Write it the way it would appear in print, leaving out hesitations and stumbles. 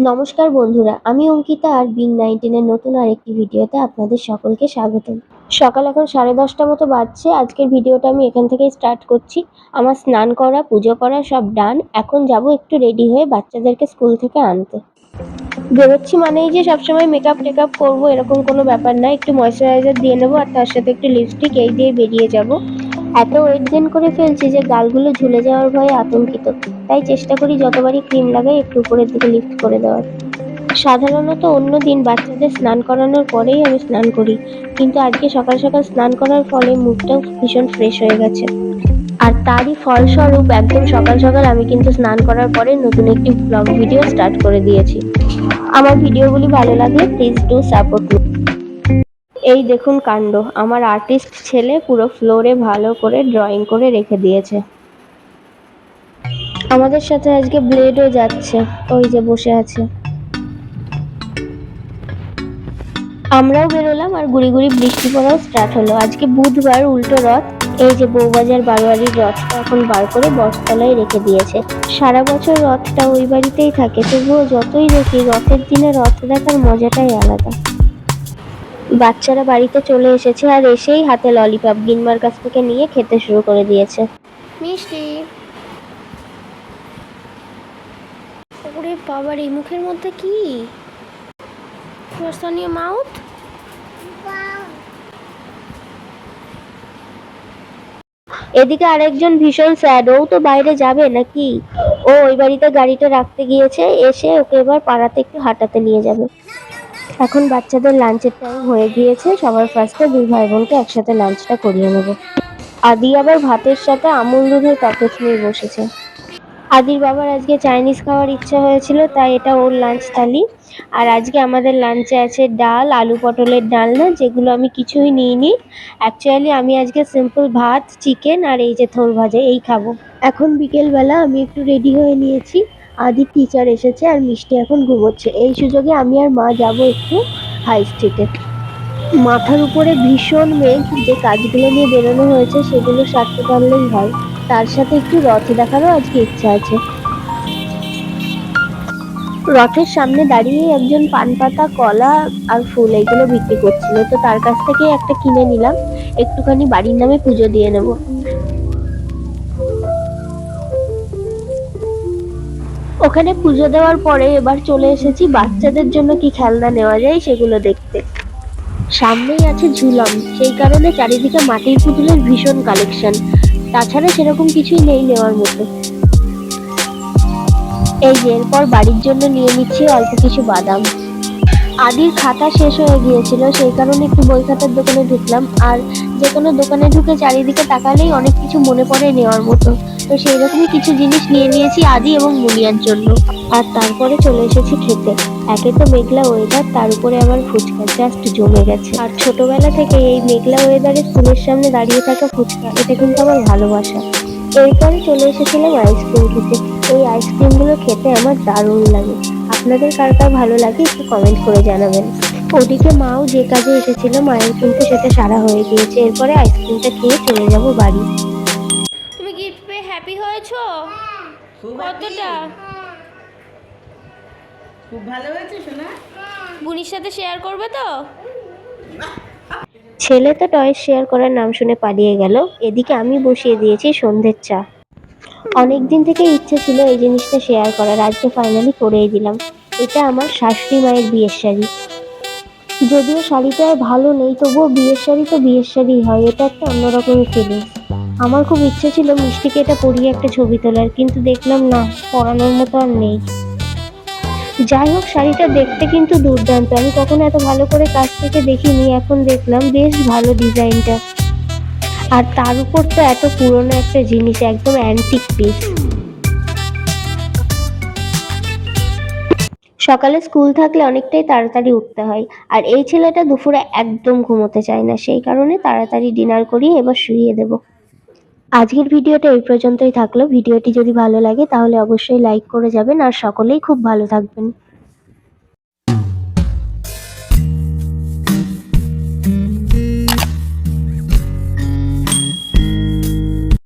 নমস্কার বন্ধুরা, আমি অঙ্কিতা আর বিং 19 এর নতুন আরেকটি ভিডিওতে আপনাদের সকলকে স্বাগতম। সকাল এখন 10:30 মতো বাজছে। আজকের ভিডিওটা আমি এখান থেকেই স্টার্ট করছি। আমার স্নান করা, পুজো করা সব ডান। এখন যাব একটু রেডি হয়ে বাচ্চাদেরকে স্কুল থেকে আনতে। বেরোচ্ছি মানেই যে সবসময় মেকআপ টেকআপ করবো এরকম কোনো ব্যাপার না। একটু ময়েশ্চারাইজার দিয়ে নেবো আর তার সাথে একটু লিপস্টিক এই দিয়ে বেরিয়ে যাব। এত ওয়েট গেইন করে ফেলছি যে গালগুলো ঝুলে যাওয়ার ভয়ে আতঙ্কিত। তাই চেষ্টা করি যতবারই ক্রিম লাগাই একটু উপরের দিকে লিফট করে দেওয়ার। সাধারণত অন্য দিন বাচ্চাদের স্নান করানোর পরেই আমি স্নান করি, কিন্তু আজকে সকাল সকাল স্নান করার ফলে মুখটাও ভীষণ ফ্রেশ হয়ে গেছে। আর তারই ফলস্বরূপ একদম সকাল সকাল আমি কিন্তু স্নান করার পরে নতুন একটি ব্লগ ভিডিও স্টার্ট করে দিয়েছি। আমার ভিডিওগুলি ভালো লাগলে প্লিজ ডু সাপোর্ট মি। এই দেখুন কাণ্ড, আমার আর্টিস্ট ছেলে পুরো ফ্লোরে ভালো করে ড্রয়িং করে রেখে দিয়েছে। আমাদের সাথে আজকে ব্লেডও যাচ্ছে, ওই যে বসে আছে। আমরাও বেরোলাম আর গুড়ি গুড়ি বৃষ্টি পড়াও স্টার্ট হলো। আজকে বুধবার, উল্টো রথ। এই যে বউবাজার বারোয়ারির রথটা এখন বার করে বটতলায় রেখে দিয়েছে। সারা বছর রথটা ওই বাড়িতেই থাকে, তবুও যতই দেখি রথের দিনে রথ দেখার মজাটাই আলাদা। বাচ্চারা বাড়িতে চলে এসেছে আর এসেই হাতে ললিপপ গিন্মার কাছ থেকে নিয়ে খেতে শুরু করে দিয়েছে। মিষ্টি, ওরে বাবার, এই মুখের মধ্যে কি? What's on your mouth? এদিকে আরেকজন ভীষণ স্যাড, ও তো বাইরে যাবে নাকি? ও ওই বাড়িতে গাড়িটা রাখতে গিয়েছে, এসে ওকে এবার পাড়াতে একটু হাঁটাতে নিয়ে যাবে। এখন বাচ্চাদের লাঞ্চের টাইম হয়ে গিয়েছে। সবার ফার্স্টে দুই ভাই বোনকে একসাথে লাঞ্চটা করিয়ে নেব। আদি আবার ভাতের সাথে আমুল দুধের প্যাকেট নিয়ে বসেছে। আদির বাবার আজকে চাইনিজ খাওয়ার ইচ্ছা হয়েছিল, তাই এটা ওর লাঞ্চ থালি। আর আজকে আমাদের লাঞ্চে আছে ডাল, আলু পটলের ডালনা, যেগুলো আমি কিছুই নিইনি। অ্যাকচুয়ালি আমি আজকে সিম্পল ভাত, চিকেন আর এই যে থোর ভাজা এই খাবো। এখন বিকেলবেলা আমি একটু রেডি হয়ে নিয়েছি। আদির টিচার এসেছে আর মিষ্টি এখন ঘুমোচ্ছে। এই সুযোগে আমি আর মা যাব একটু হাই স্ট্রিটে। মাথার উপরে ভীষণ মেঘ, যে কাজগুলো নিয়ে বেরোনো হয়েছে সেগুলো সারতে পারলেই হয়। তার সাথে একটু রথ দেখারও আজকে ইচ্ছা আছে। রথের সামনে দাঁড়িয়ে একজন পান পাতা, কলা আর ফুল এইগুলো বিক্রি করছিল, তো তার কাছ থেকে একটা কিনে নিলাম। একটুখানি বাড়ির নামে পুজো দিয়ে নেব। ওখানে পুজো দেওয়ার পরে এবার চলে এসেছি বাচ্চাদের জন্য কি খেলনা নেওয়া যায় সেগুলো দেখতে। সামনেই আছে ঝুলন, সেই কারণে চারিদিকে মাটির পুতুলের ভীষণ কালেকশন। তাছাড়া সেরকম কিছুই নেই নেওয়ার মতো। এই যে এরপর বাড়ির জন্য নিয়ে নিচ্ছি অল্প কিছু বাদাম। আদির খাতা শেষ হয়ে গিয়েছিল, সেই কারণে একটু বই খাতার দোকানে ঢুকলাম। আর যে কোনো দোকানে ঢুকে চারিদিকে তাকালেই অনেক কিছু মনে পড়ে নেওয়ার মতো, তো সেই রকমই কিছু জিনিস নিয়ে নিয়েছি আদি এবং মুনিয়ার জন্য। আর তারপরে চলে এসেছি খেতে। একে তো মেঘলা ওয়েদার, তার উপরে আবার ফুচকা জাস্ট জমে গেছে। আর ছোটবেলা থেকে এই মেঘলা ওয়েদারে স্কুলের সামনে দাঁড়িয়ে থাকা ফুচকা, এটা কিন্তু আমার ভালোবাসা। এরপরে চলে এসেছিলাম আইসক্রিম খেতে। এই আইসক্রিমগুলো খেতে আমার দারুণ লাগে। আপনাদের কার কার ভালো লাগে একটু কমেন্ট করে জানাবেন। ওদিকে মাও যে কাজে এসেছিল, মায়ের কিন্তু সেটা সারা হয়ে গিয়েছে। এরপরে আইসক্রিমটা খেয়ে চলে যাব বাড়ি। তুমি গিফট পেয়ে হ্যাপি হয়েছো? কতটা? খুব ভালো হয়েছে সোনা। বুনির সাথে শেয়ার করবে তো? ছেলে তো টয় শেয়ার করার নাম শুনে পালিয়ে গেল। এদিকে আমি বসিয়ে দিয়েছি সন্ধ্যের চা। অনেকদিন থেকে ইচ্ছে ছিল এই জিনিসটা শেয়ার করার, আজকে ফাইনালি করেই দিলাম। এটা আমার শাশুড়ি মায়ের বিয়ের শাড়ি। যদিও শাড়িটা আর ভালো নেই, তবুও বিয়ের শাড়ি তো বিয়ের শাড়ি হয়, এটা একটা অন্যরকমই ফিলিংস। আমার খুব ইচ্ছে ছিল মিষ্টিকে এটা পরিয়ে একটা ছবি তোলার, কিন্তু দেখলাম না, পরানোর মতো আর নেই। যাই হোক, শাড়িটা দেখতে কিন্তু দুর্দান্ত। আমি কখনো এত ভালো করে কাছ থেকে দেখিনি, এখন দেখলাম বেশ ভালো ডিজাইনটা। আর তার উপর তো এত পুরনো একটা জিনিস, একদম অ্যান্টিক পিস। সকালে স্কুল থাকলে অনেকটাই তাড়াতাড়ি উঠতে হয়, আর এই ছেলেটা দুপুরে একদম ঘুমোতে চায় না, সেই কারণে তাড়াতাড়ি ডিনার করিয়ে এবার শুইয়ে দেব। আজকের ভিডিওটা এই পর্যন্তই থাকলো। ভিডিওটি যদি ভালো লাগে তাহলে অবশ্যই লাইক করে যাবেন, আর সকলেই খুব ভালো থাকবেন।